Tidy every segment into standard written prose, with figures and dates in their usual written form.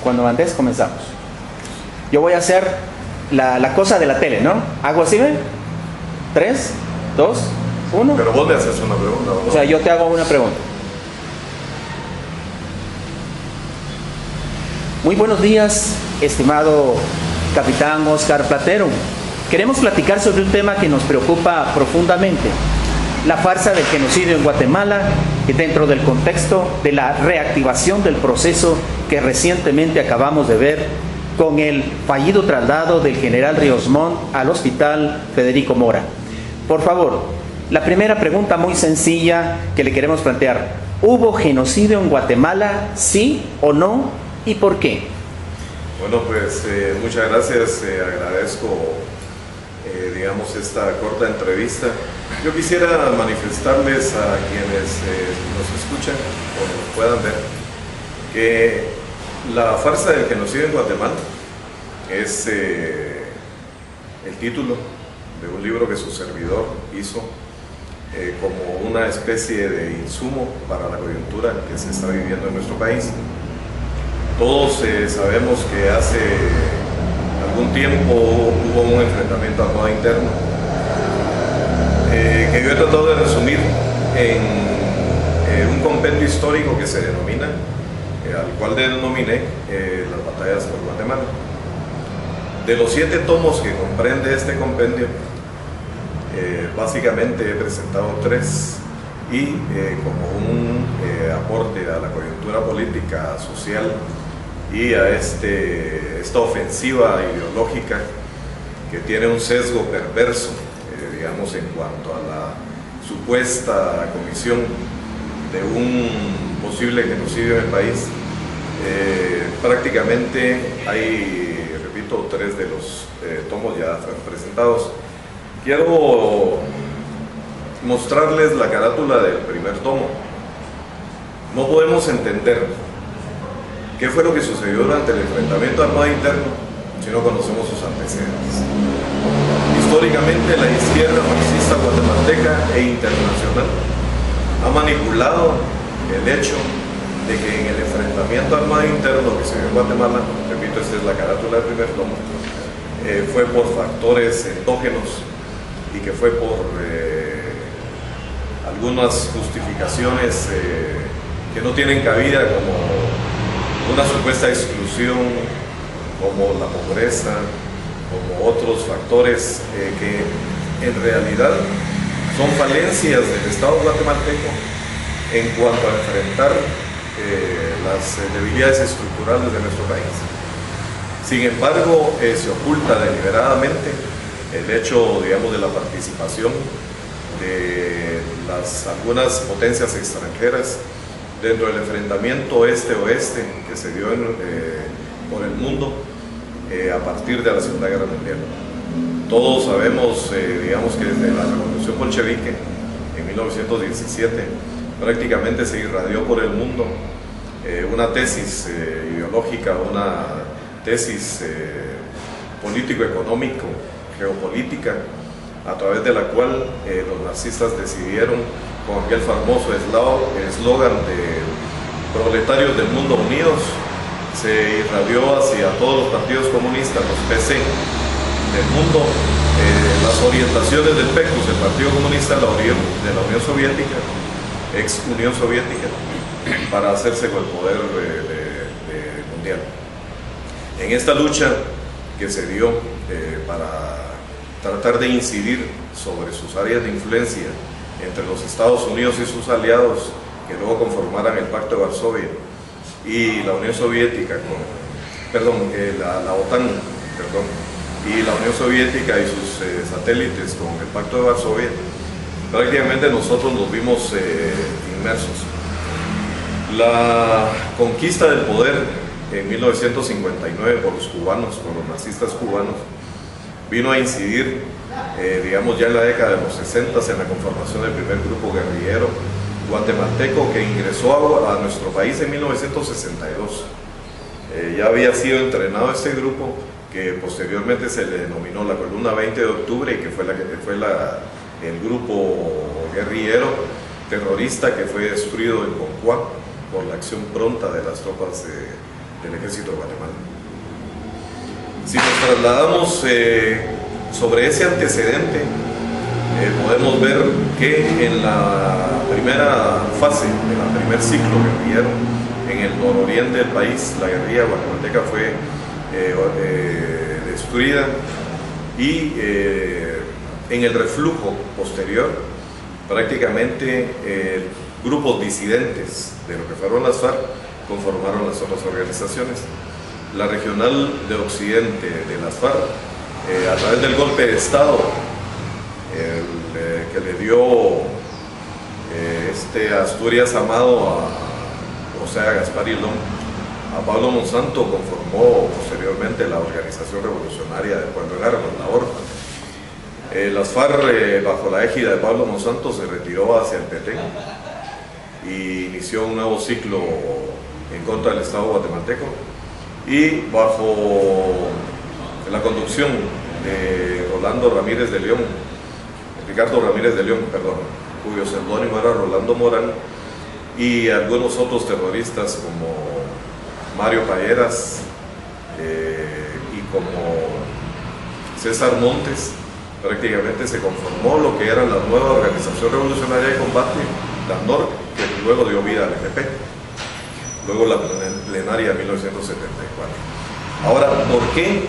Cuando andes comenzamos. Yo voy a hacer la cosa de la tele, ¿no? ¿Hago así, ven? 3, 2, 1. Pero vos me haces una pregunta, ¿no? O sea, yo te hago una pregunta. Muy buenos días, estimado capitán Oscar Platero. Queremos platicar sobre un tema que nos preocupa profundamente: la farsa del genocidio en Guatemala, y dentro del contexto de la reactivación del proceso que recientemente acabamos de ver con el fallido traslado del general Ríos Montt al Hospital Federico Mora. Por favor, la primera pregunta muy sencilla que le queremos plantear: ¿hubo genocidio en Guatemala, sí o no, y por qué? Bueno, pues muchas gracias, agradezco digamos esta corta entrevista. Yo quisiera manifestarles a quienes nos escuchan o nos puedan ver que la farsa del genocidio en Guatemala es el título de un libro que su servidor hizo como una especie de insumo para la coyuntura que se está viviendo en nuestro país. Todos sabemos que hace algún tiempo hubo un enfrentamiento armado interno que yo he tratado de resumir en un compendio histórico que se denomina, al cual denominé las batallas por Guatemala. De los 7 tomos que comprende este compendio, básicamente he presentado 3 y como un aporte a la coyuntura política, social y a esta ofensiva ideológica que tiene un sesgo perverso, digamos, en cuanto a la supuesta comisión de un posible genocidio en el país. Prácticamente hay, repito, 3 de los tomos ya fueron presentados. Quiero mostrarles la carátula del primer tomo. No podemos entender qué fue lo que sucedió durante el enfrentamiento armado interno si no conocemos sus antecedentes. Históricamente, la izquierda marxista guatemalteca e internacional ha manipulado el hecho de que en el enfrentamiento armado interno que se dio en Guatemala, repito, esta es la carátula del primer tomo, fue por factores endógenos y que fue por algunas justificaciones que no tienen cabida, como una supuesta exclusión, como la pobreza, como otros factores que en realidad son falencias del Estado guatemalteco en cuanto a enfrentar las debilidades estructurales de nuestro país. Sin embargo, se oculta deliberadamente el hecho, digamos, de la participación de algunas potencias extranjeras dentro del enfrentamiento este-oeste que se dio por el mundo a partir de la Segunda Guerra Mundial. Todos sabemos, digamos, que desde la Revolución Bolchevique en 1917 prácticamente se irradió por el mundo una tesis ideológica, una tesis político-económico, geopolítica, a través de la cual los nazistas decidieron, con aquel famoso eslogan de proletarios del mundo unidos, se irradió hacia todos los partidos comunistas, los PC del mundo, las orientaciones del PECUS, el Partido Comunista de la Unión Soviética, ex Unión Soviética, para hacerse con el poder mundial. En esta lucha que se dio para tratar de incidir sobre sus áreas de influencia entre los Estados Unidos y sus aliados, que luego conformaran el Pacto de Varsovia, y la Unión Soviética, la OTAN, y la Unión Soviética y sus satélites con el Pacto de Varsovia, prácticamente nosotros nos vimos inmersos. La conquista del poder en 1959 por los cubanos, por los nazistas cubanos, vino a incidir, digamos, ya en la década de los 60 en la conformación del primer grupo guerrillero guatemalteco que ingresó a nuestro país en 1962. Ya había sido entrenado este grupo, que posteriormente se le denominó la Columna 20 de Octubre, y que fue el grupo guerrillero terrorista que fue destruido en Concoa por la acción pronta de las tropas del Ejército de Guatemala. Si nos trasladamos sobre ese antecedente, podemos ver que en la primera fase, en el primer ciclo guerrillero, en el nororiente del país, la guerrilla guatemalteca fue destruida, y en el reflujo posterior, prácticamente grupos disidentes de lo que fueron las FARC conformaron las otras organizaciones. La regional de occidente de las FARC, a través del golpe de Estado que le dio Asturias Amado a Gaspar Hilón, a Pablo Monsanto, conformó posteriormente la Organización Revolucionaria del Pueblo en Armas, la ORPA. Las FARC, bajo la égida de Pablo Monsanto, se retiró hacia el Petén y inició un nuevo ciclo en contra del Estado guatemalteco, y bajo la conducción de Ricardo Ramírez de León, cuyo seudónimo era Rolando Morán, y algunos otros terroristas como Mario Payeras y como César Montes, prácticamente se conformó lo que era la nueva Organización Revolucionaria de Combate, la NORC, que luego dio vida al FP, luego la plenaria de 1974. Ahora, ¿por qué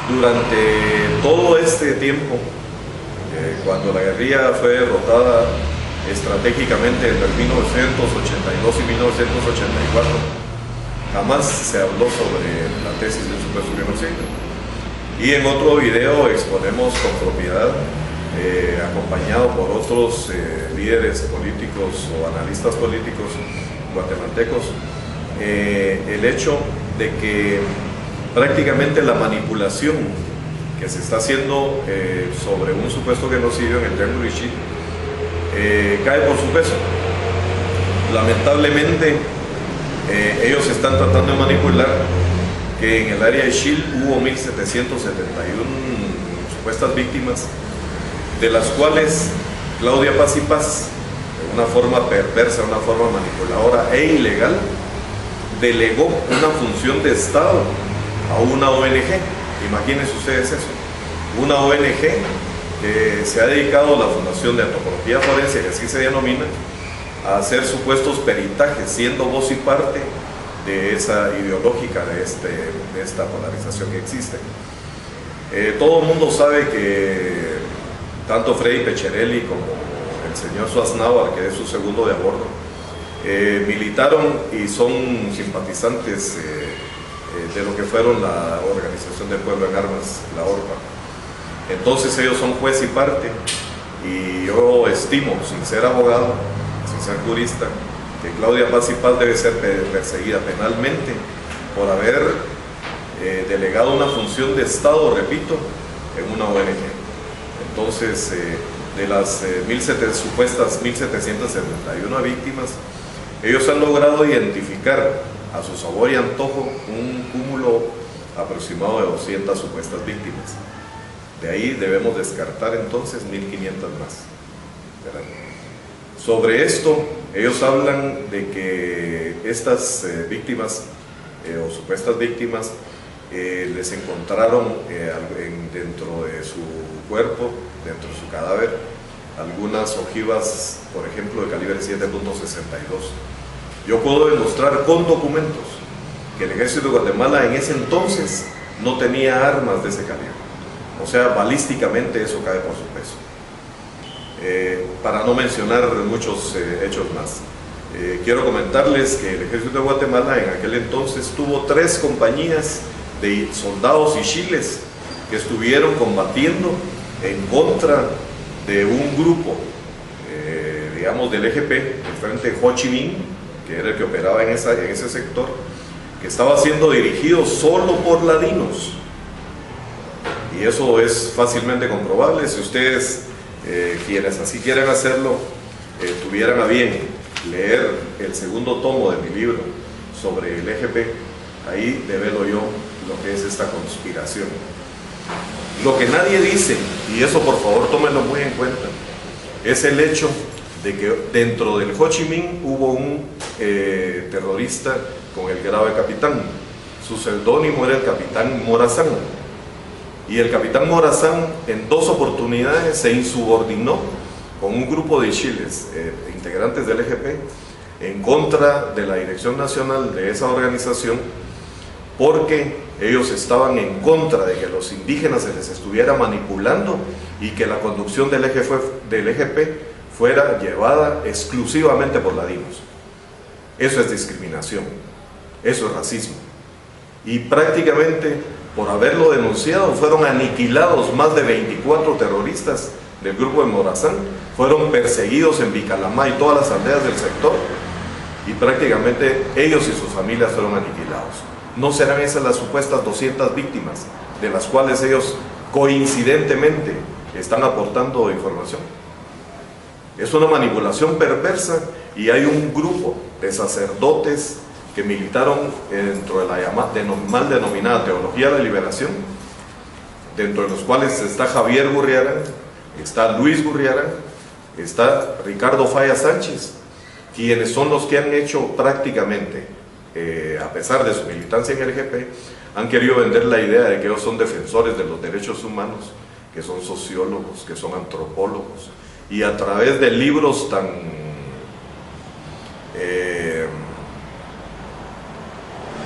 durante todo este tiempo, cuando la guerrilla fue derrotada estratégicamente entre 1982 y 1984, jamás se habló sobre la tesis del supuesto genocidio? Y en otro video exponemos con propiedad, acompañado por otros líderes políticos o analistas políticos guatemaltecos, el hecho de que prácticamente la manipulación que se está haciendo sobre un supuesto genocidio en el Triángulo Ixil cae por su peso. Lamentablemente, ellos están tratando de manipular que en el área de Ixil hubo 1.771 supuestas víctimas, de las cuales Claudia Paz y Paz, de una forma perversa, una forma manipuladora e ilegal, delegó una función de Estado a una ONG. Imagínense ustedes eso, una ONG que se ha dedicado a la Fundación de Antropología Forense, que así se denomina, a hacer supuestos peritajes, siendo voz y parte de esa ideológica, de esta polarización que existe. Todo el mundo sabe que tanto Freddy Pecherelli como el señor Schwarzenauer, que es su segundo de a bordo, militaron y son simpatizantes de lo que fueron la Organización del Pueblo en Armas, la ORPA. Entonces ellos son juez y parte, y yo estimo, sin ser abogado, sin ser jurista, que Claudia Paz y Paz debe ser perseguida penalmente por haber delegado una función de Estado, repito, en una ONG. Entonces, de las supuestas 1.771 víctimas, ellos han logrado identificar a su sabor y antojo un cúmulo aproximado de 200 supuestas víctimas. De ahí debemos descartar entonces 1.500 más, ¿verdad? Sobre esto, ellos hablan de que estas víctimas o supuestas víctimas les encontraron dentro de su cuerpo, dentro de su cadáver, algunas ojivas, por ejemplo, de calibre 7.62. Yo puedo demostrar con documentos que el Ejército de Guatemala en ese entonces no tenía armas de ese calibre. O sea, balísticamente eso cae por su peso. Para no mencionar muchos hechos más, quiero comentarles que el Ejército de Guatemala en aquel entonces tuvo 3 compañías de soldados y chiles que estuvieron combatiendo en contra de un grupo, digamos, del EGP, el Frente Ho Chi Minh, que era el que operaba en ese sector, que estaba siendo dirigido solo por ladinos. Y eso es fácilmente comprobable. Si ustedes, quienes así quieren hacerlo, tuvieran a bien leer el segundo tomo de mi libro sobre el EGP, ahí develo yo lo que es esta conspiración. Lo que nadie dice, y eso por favor tómenlo muy en cuenta, es el hecho de que dentro del Ho Chi Minh hubo un terrorista con el grado de capitán. Su seudónimo era el capitán Morazán. Y el capitán Morazán en 2 oportunidades se insubordinó con un grupo de chiles, integrantes del EGP, en contra de la dirección nacional de esa organización, porque ellos estaban en contra de que los indígenas se les estuviera manipulando y que la conducción del EGP fuera llevada exclusivamente por ladinos. Eso es discriminación, eso es racismo. Y prácticamente por haberlo denunciado fueron aniquilados más de 24 terroristas del grupo de Morazán, fueron perseguidos en Vicalamá y todas las aldeas del sector, y prácticamente ellos y sus familias fueron aniquilados. ¿No serán esas las supuestas 200 víctimas de las cuales ellos coincidentemente están aportando información? Es una manipulación perversa, y hay un grupo de sacerdotes que militaron dentro de la mal denominada Teología de la Liberación, dentro de los cuales está Javier Gurriarán, está Luis Gurriarán, está Ricardo Falla Sánchez, quienes son los que han hecho prácticamente, a pesar de su militancia en el EGP, han querido vender la idea de que ellos son defensores de los derechos humanos, que son sociólogos, que son antropólogos, y a través de libros tan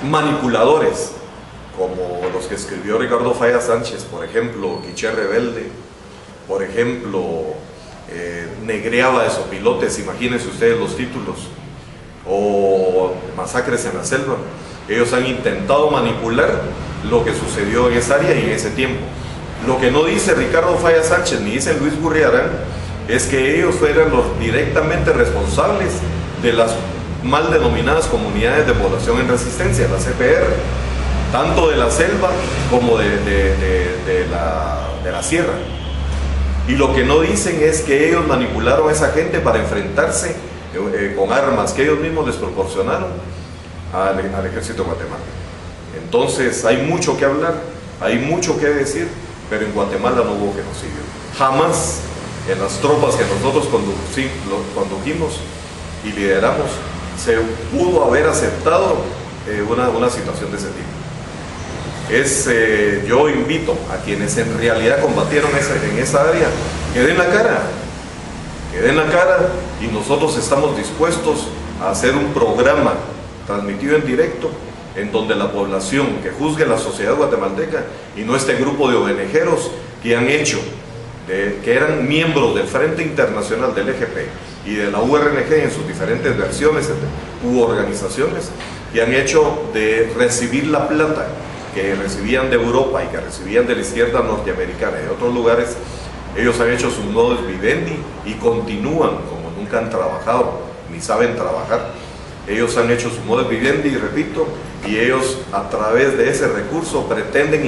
manipuladores como los que escribió Ricardo Falla Sánchez, por ejemplo, Quiché Rebelde, por ejemplo, Negreaba de Sopilotes, imagínense ustedes los títulos, o Masacres en la Selva. Ellos han intentado manipular lo que sucedió en esa área y en ese tiempo. Lo que no dice Ricardo Falla Sánchez ni dice Luis Gurriarán es que ellos fueran los directamente responsables de las mal denominadas comunidades de población en resistencia, las CPR, tanto de la selva como de la sierra. Y lo que no dicen es que ellos manipularon a esa gente para enfrentarse con armas que ellos mismos les proporcionaron al ejército de Guatemala. Entonces hay mucho que hablar, hay mucho que decir, pero en Guatemala no hubo genocidio. Jamás en las tropas que nosotros condujimos y lideramos se pudo haber aceptado una situación de ese tipo. Yo invito a quienes en realidad combatieron en esa área, que den la cara, y nosotros estamos dispuestos a hacer un programa transmitido en directo en donde la población que juzgue la sociedad guatemalteca y no este grupo de ONGeros que han hecho, que eran miembros del Frente Internacional del EGP y de la URNG en sus diferentes versiones u organizaciones, que han hecho de recibir la plata que recibían de Europa y que recibían de la izquierda norteamericana y de otros lugares. Ellos han hecho sus modus vivendi y continúan como nunca han trabajado ni saben trabajar. Ellos han hecho su modus vivendi, y repito, y ellos a través de ese recurso pretenden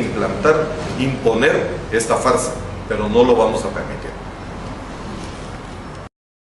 imponer esta farsa, pero no lo vamos a permitir.